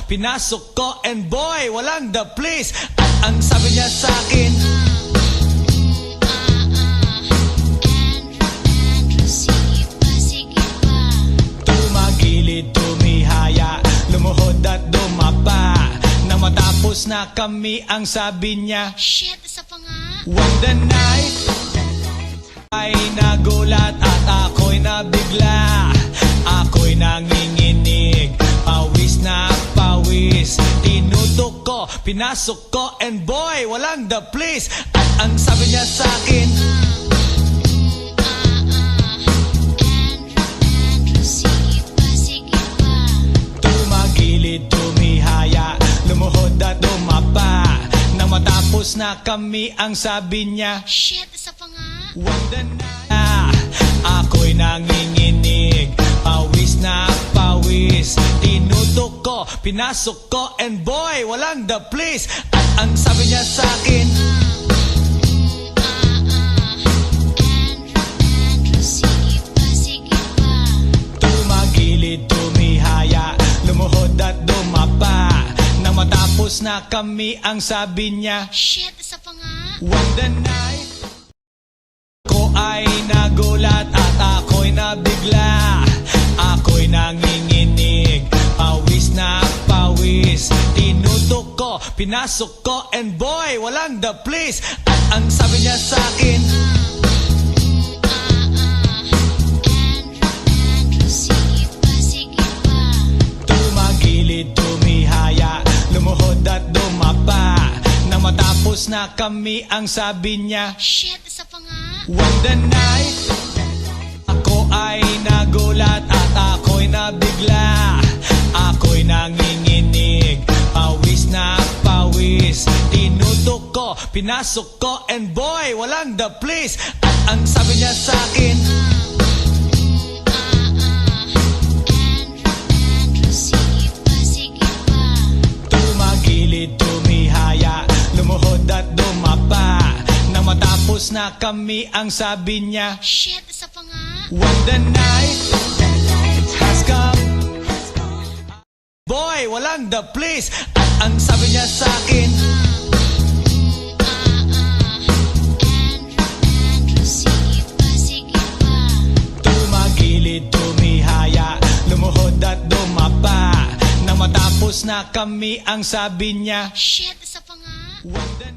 pinasok ko, and boy, walang the place. At ang sabi niya sa akin, tumagilid, tumihaya, lumuhod at dumapa. Nang matapos na kami, ang sabi niya, shit, isa pa nga. when the night ay nagulat at ako'y nabigla, ako'y nanginginig, pawis na pawis, tinutok ko, pinasok ko, and boy, walang the place. At ang sabi niya sa akin, Sige pa. tumagilid, tumihaya, lumuhod at dumapa. Nang matapos na kami, ang sabi niya, Shit, isa pa nga. when the night, ako'y nanginginig, pawis na pawis, tinutok ko, pinasok ko, and boy, walang the place. At ang sabi niya sa akin, Sige pa. tumagilid, tumihaya, lumuhod at dumapa. Nang matapos na kami, ang sabi niya, Shit, isa pa nga. when the night, ako ay nagulat at ako'y nabigla, ako'y nanginginig, pawis na pawis, tinutok ko, pinasok ko, and boy, walang the place. At ang sabi niya sa akin, Sige pa. tumagilid, tumihaya, lumuhod at dumapa. Nang matapos na kami, ang sabi niya, Shit, isa pa nga. when the night, ako ay nagulat at ako'y nabigla, ako'y nanginginig, pawis na pawis, tinutok ko, pinasok ko, and boy, walang the place. At ang sabi niya sa akin, Sige pa. tumagilid, tumihaya, lumuhod at dumapa. Nang matapos na kami, ang sabi niya, Shit, isa pa nga. when the night has come, boy, walang the place. At ang sabi niya sa akin, Sige pa. tumagilid, tumihaya, lumuhod at dumapa. Nang matapos na kami, ang sabi niya, Shit, isa pa nga. when the